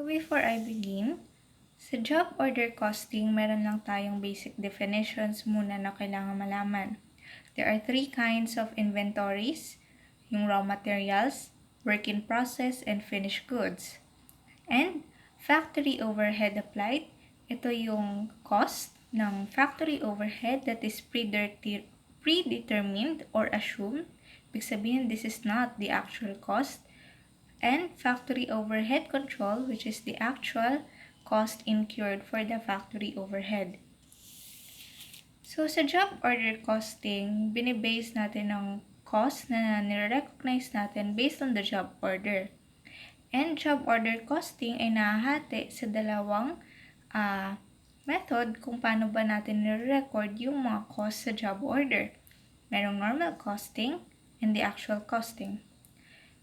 Before I begin, sa job order costing, meron lang tayong basic definitions muna na kailangan malaman. There are 3 kinds of inventories, yung raw materials, work in process, and finished goods. And factory overhead applied, ito yung cost ng factory overhead that is predetermined or assumed. Ibig sabihin, this is not the actual cost. And factory overhead control, which is the actual cost incurred for the factory overhead. So, sa job order costing, binibase natin ang cost na nire-recognize natin based on the job order. And job order costing ay nahahati sa dalawang method kung paano ba natin nire-record yung mga cost sa job order. Merong normal costing and the actual costing.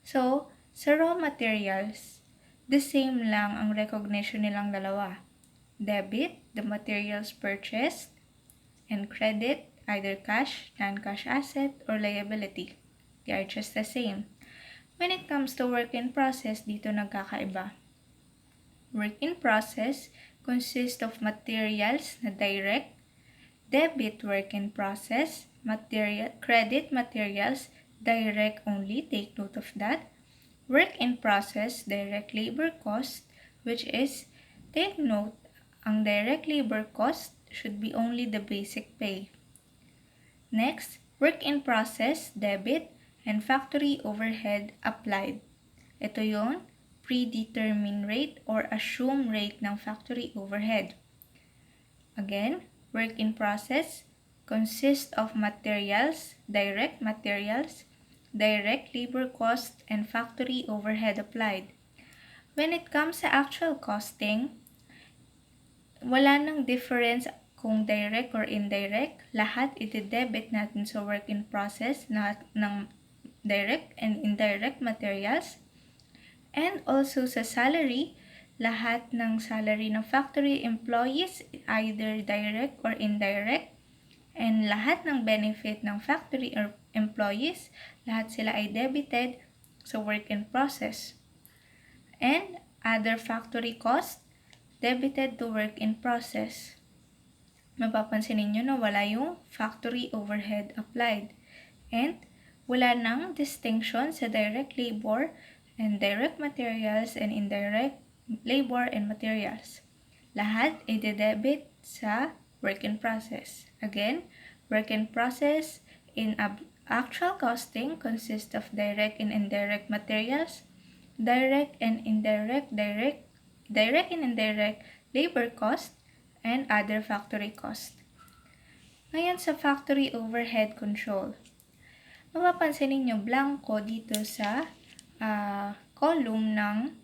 So, sa raw materials, the same lang ang recognition nilang dalawa. Debit, the materials purchased, and credit, either cash, non-cash asset, or liability. They are just the same. When it comes to work in process, dito nagkakaiba. Work in process consists of materials na direct, debit work in process, credit materials, direct only, take note of that. Work in process, direct labor cost, which is, take note, ang direct labor cost should be only the basic pay. Next, work in process, debit, and factory overhead applied. Ito yung predetermined rate or assumed rate ng factory overhead. Again, work in process consists of materials, direct labor cost, and factory overhead applied. When it comes sa actual costing, wala nang difference kung direct or indirect. Lahat iti-debit natin sa work in process ng direct and indirect materials. And also sa salary, lahat ng salary ng factory employees, either direct or indirect. And lahat ng benefit ng factory or employees, lahat sila ay debited sa work in process. And other factory cost, debited to work in process. Mapapansin ninyo na wala yung factory overhead applied. And wala nang distinction sa direct labor and direct materials and indirect labor and materials. Lahat ay debit sa work in process. Again, work in process in actual costing consists of direct and indirect materials, direct and indirect labor cost, and other factory cost. Ngayon sa factory overhead control. Mapapansin ninyo blanco dito sa column ng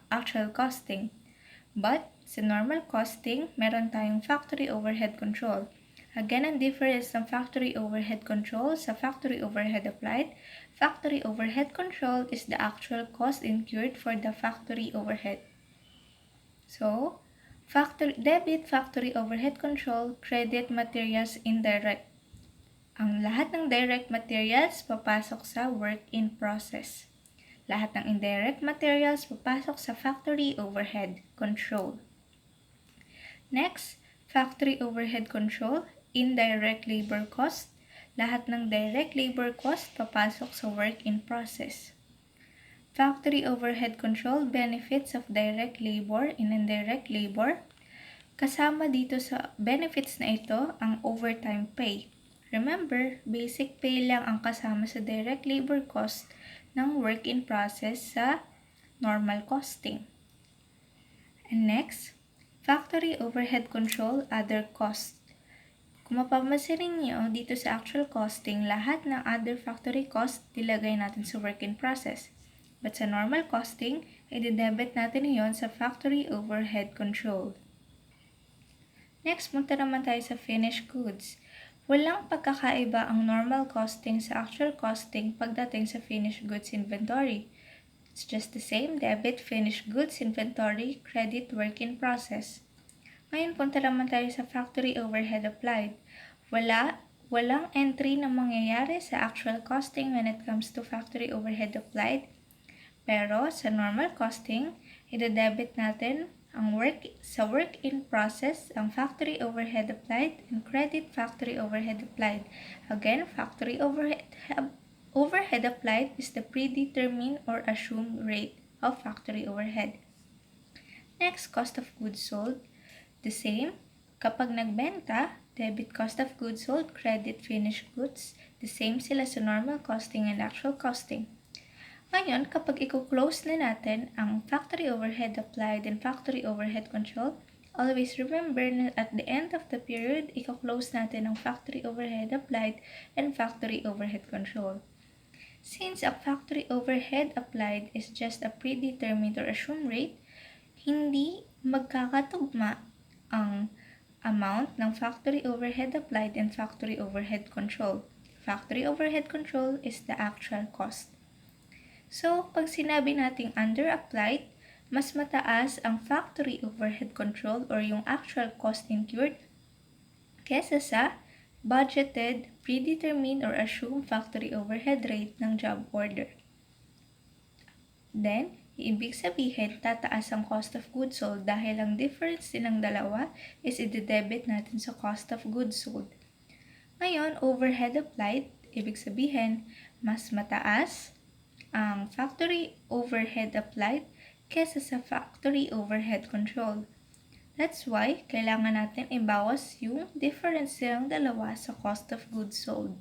actual costing. But sa normal costing, meron tayong factory overhead control. Again, ang difference ng factory overhead control sa factory overhead applied. Factory overhead control is the actual cost incurred for the factory overhead. So, debit factory overhead control, credit materials indirect. Ang lahat ng direct materials papasok sa work in process. Lahat ng indirect materials papasok sa factory overhead control. Next, factory overhead control, indirect labor cost. Lahat ng direct labor cost papasok sa work in process. Factory overhead control, benefits of direct labor and indirect labor. Kasama dito sa benefits na ito ang overtime pay. Remember, basic pay lang ang kasama sa direct labor cost ng work in process sa normal costing. And next, factory overhead control, other cost. Kung mapapansin niyo dito sa actual costing, lahat ng other factory cost dilagay natin sa work in process. But sa normal costing, i-debit natin iyon sa factory overhead control. Next, punta naman tayo sa finished goods. Walang pagkakaiba ang normal costing sa actual costing pagdating sa finished goods inventory. It's just the same, debit finished goods inventory, credit work in process. Ngayon, punta naman tayo sa factory overhead applied. Walang entry na mangyayari sa actual costing when it comes to factory overhead applied. Pero sa normal costing, i-debit natin ang work in process, ang factory overhead applied, and credit factory overhead applied. Again, factory overhead applied is the predetermined or assumed rate of factory overhead. Next, cost of goods sold. The same. Kapag nagbenta, debit cost of goods sold, credit finished goods. The same sila sa normal costing and actual costing. Ngayon, kapag i-close na natin ang factory overhead applied and factory overhead control, always remember na at the end of the period, i-close natin ang factory overhead applied and factory overhead control. Since a factory overhead applied is just a predetermined or assumed rate, hindi magkakatugma ang amount ng factory overhead applied and factory overhead control. Factory overhead control is the actual cost. So, pag sinabi nating under-applied, mas mataas ang factory overhead control or yung actual cost incurred kesa sa budgeted, predetermined, or assumed factory overhead rate ng job order. Then, ibig sabihin, tataas ang cost of goods sold dahil ang difference din ng dalawa is i-debit natin sa cost of goods sold. Ngayon, overhead applied, ibig sabihin, mas mataas ang factory overhead applied kesa sa factory overhead control. That's why, kailangan natin ibawas yung difference ng dalawa sa cost of goods sold.